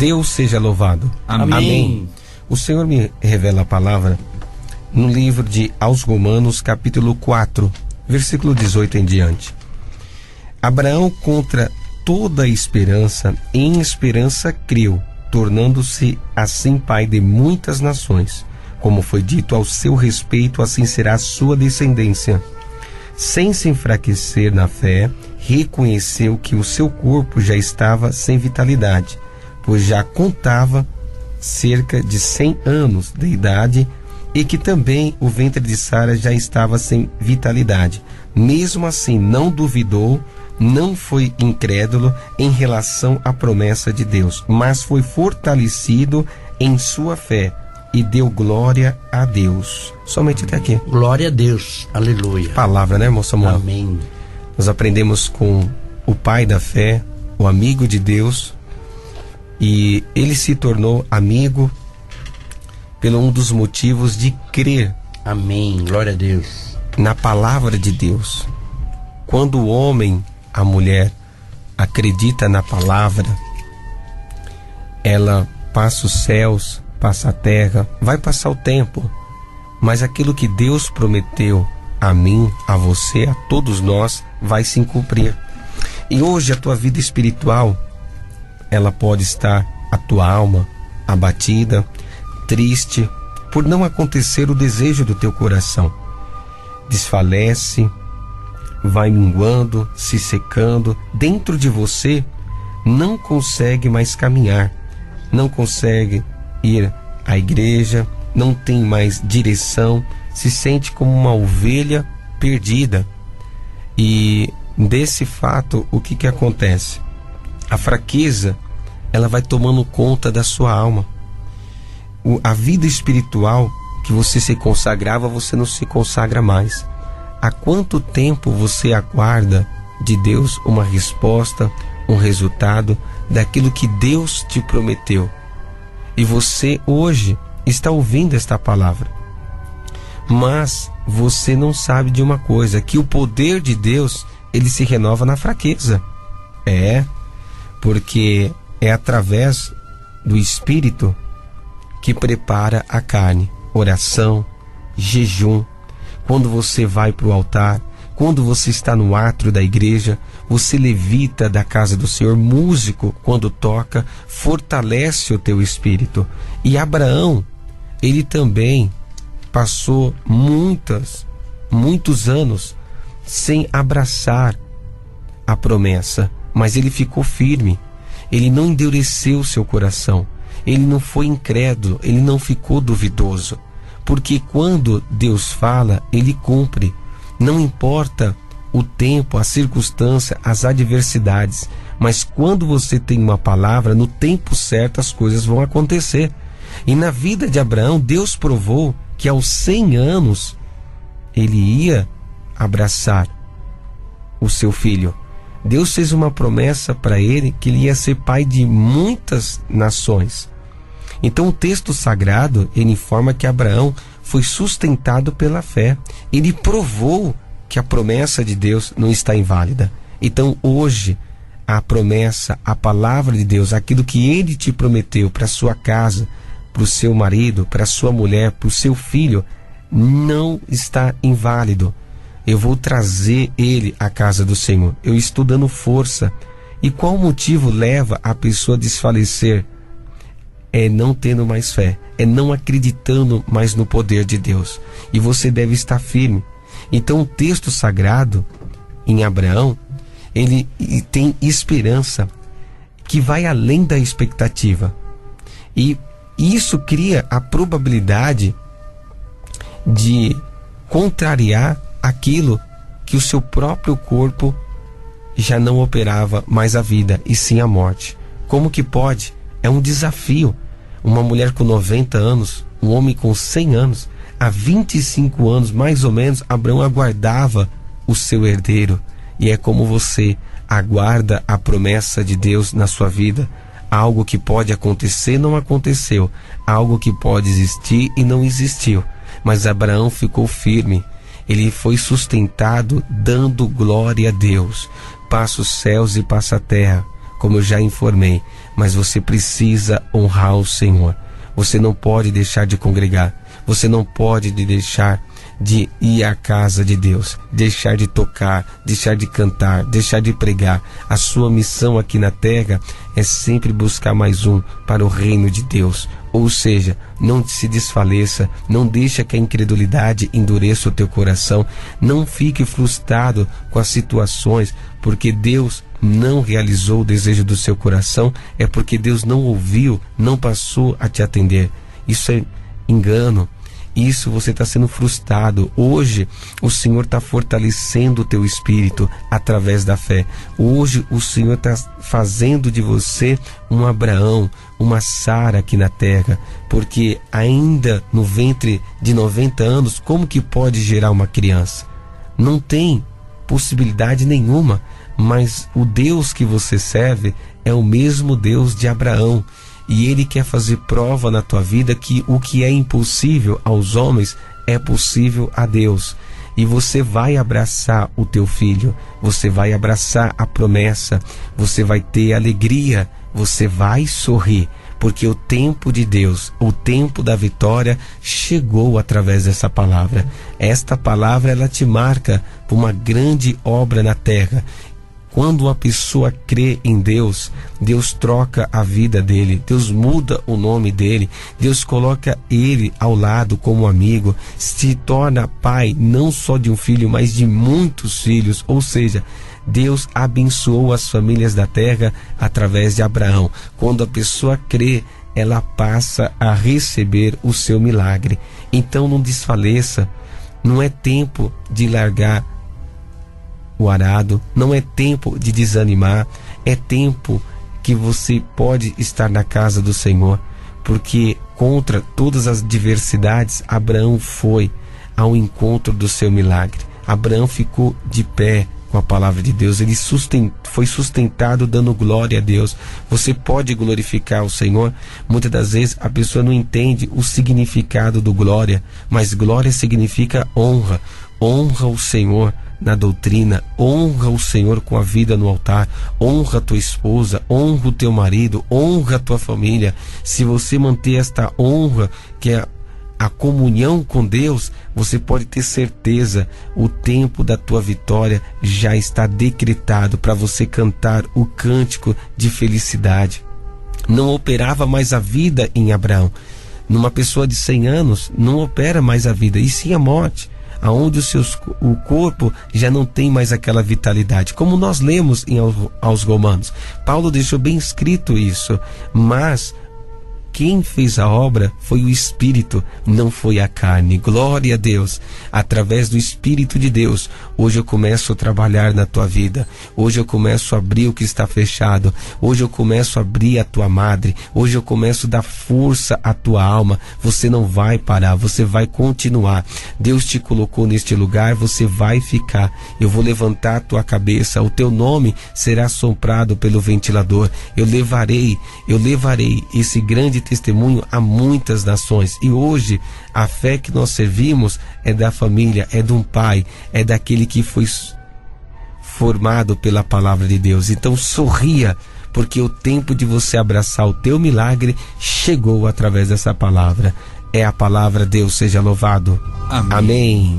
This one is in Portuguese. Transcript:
Deus seja louvado. Amém. Amém. O Senhor me revela a palavra no livro de Aos Romanos, capítulo 4, versículo 18 em diante. Abraão, contra toda esperança, em esperança creu, tornando-se assim pai de muitas nações. Como foi dito ao seu respeito, assim será a sua descendência. Sem se enfraquecer na fé, reconheceu que o seu corpo já estava sem vitalidade, pois já contava cerca de 100 anos de idade, e que também o ventre de Sara já estava sem vitalidade. Mesmo assim, não duvidou, não foi incrédulo em relação à promessa de Deus, mas foi fortalecido em sua fé e deu glória a Deus. Somente até aqui. Glória a Deus. Aleluia. Palavra, né, irmão Samuel? Amém. Nós aprendemos com o pai da fé, o amigo de Deus, e ele se tornou amigo pelo um dos motivos de crer. Amém. Glória a Deus. Na palavra de Deus. Quando o homem, a mulher, acredita na palavra, ela passa os céus, passa a terra, vai passar o tempo, mas aquilo que Deus prometeu a mim, a você, a todos nós, vai se cumprir. E hoje a tua vida espiritual, ela pode estar, a tua alma, abatida, triste, por não acontecer o desejo do teu coração. Desfalece, vai minguando, se secando, dentro de você não consegue mais caminhar, não consegue ir à igreja, não tem mais direção, se sente como uma ovelha perdida. E desse fato, o que acontece? A fraqueza, ela vai tomando conta da sua alma. A vida espiritual que você se consagrava, você não se consagra mais. Há quanto tempo você aguarda de Deus uma resposta, um resultado daquilo que Deus te prometeu? E você hoje está ouvindo esta palavra, mas você não sabe de uma coisa, que o poder de Deus, ele se renova na fraqueza. Porque é através do Espírito que prepara a carne. Oração, jejum. Quando você vai para o altar, quando você está no átrio da igreja, você levita da casa do Senhor. Músico, quando toca, fortalece o teu espírito. E Abraão, ele também passou muitos anos sem abraçar a promessa, mas ele ficou firme. Ele não endureceu seu coração, ele não foi incrédulo, ele não ficou duvidoso, porque quando Deus fala, ele cumpre. Não importa o tempo, a circunstância, as adversidades, mas quando você tem uma palavra, no tempo certo as coisas vão acontecer. E na vida de Abraão, Deus provou que aos 100 anos ele ia abraçar o seu filho. Deus fez uma promessa para ele que ele ia ser pai de muitas nações. Então o texto sagrado, ele informa que Abraão foi sustentado pela fé. Ele provou que a promessa de Deus não está inválida. Então hoje, a promessa, a palavra de Deus, aquilo que ele te prometeu para sua casa, para o seu marido, para a sua mulher, para o seu filho, não está inválido. Eu vou trazer ele à casa do Senhor. Eu estou dando força. E qual motivo leva a pessoa a desfalecer? É não tendo mais fé, é não acreditando mais no poder de Deus. E você deve estar firme. Então o texto sagrado em Abraão, ele tem esperança que vai além da expectativa. E isso cria a probabilidade de contrariar aquilo que o seu próprio corpo já não operava mais a vida, e sim a morte. Como que pode? É um desafio. Uma mulher com 90 anos, um homem com 100 anos, há 25 anos mais ou menos, Abraão aguardava o seu herdeiro. E é como você aguarda a promessa de Deus na sua vida. Algo que pode acontecer não aconteceu, algo que pode existir e não existiu, mas Abraão ficou firme. Ele foi sustentado dando glória a Deus. Passa os céus e passa a terra, como eu já informei, mas você precisa honrar o Senhor. Você não pode deixar de congregar, você não pode deixar de ir à casa de Deus, deixar de tocar, deixar de cantar, deixar de pregar. A sua missão aqui na terra é sempre buscar mais um para o reino de Deus. Ou seja, não se desfaleça, não deixa que a incredulidade endureça o teu coração, não fique frustrado com as situações, porque Deus não realizou o desejo do seu coração, é porque Deus não ouviu, não passou a te atender. Isso é engano. Isso você está sendo frustrado. Hoje o Senhor está fortalecendo o teu espírito através da fé. Hoje o Senhor está fazendo de você um Abraão, uma Sara aqui na terra, porque ainda no ventre de 90 anos, como que pode gerar uma criança? Não tem possibilidade nenhuma, mas o Deus que você serve é o mesmo Deus de Abraão. E Ele quer fazer prova na tua vida que o que é impossível aos homens é possível a Deus. E você vai abraçar o teu filho, você vai abraçar a promessa, você vai ter alegria, você vai sorrir, porque o tempo de Deus, o tempo da vitória chegou através dessa palavra. Esta palavra, ela te marca por uma grande obra na terra. Quando uma pessoa crê em Deus, Deus troca a vida dele, Deus muda o nome dele, Deus coloca ele ao lado como amigo, se torna pai não só de um filho, mas de muitos filhos. Ou seja, Deus abençoou as famílias da terra através de Abraão. Quando a pessoa crê, ela passa a receber o seu milagre. Então não desfaleça, não é tempo de largar o arado, não é tempo de desanimar, é tempo que você pode estar na casa do Senhor, porque contra todas as adversidades, Abraão foi ao encontro do seu milagre. Abraão ficou de pé com a palavra de Deus, ele foi sustentado dando glória a Deus. Você pode glorificar o Senhor. Muitas das vezes a pessoa não entende o significado do glória, mas glória significa honra. Honra o Senhor na doutrina, honra o Senhor com a vida no altar, honra a tua esposa, honra o teu marido, honra a tua família. Se você manter esta honra, que é a comunhão com Deus, você pode ter certeza, o tempo da tua vitória já está decretado para você cantar o cântico de felicidade. Não operava mais a vida em Abraão. Numa pessoa de 100 anos, não opera mais a vida, e sim a morte, aonde o corpo já não tem mais aquela vitalidade, como nós lemos aos Romanos. Paulo deixou bem escrito isso, mas quem fez a obra foi o Espírito, não foi a carne. Glória a Deus, através do Espírito de Deus, hoje eu começo a trabalhar na tua vida, hoje eu começo a abrir o que está fechado, hoje eu começo a abrir a tua madre, hoje eu começo a dar força à tua alma. Você não vai parar, você vai continuar. Deus te colocou neste lugar, você vai ficar. Eu vou levantar a tua cabeça, o teu nome será soprado pelo ventilador. Eu levarei esse grande testemunho a muitas nações. E hoje a fé que nós servimos é da família, é de um pai, é daquele que foi formado pela palavra de Deus. Então sorria, porque o tempo de você abraçar o teu milagre chegou através dessa palavra. É a palavra. Deus seja louvado. Amém. Amém.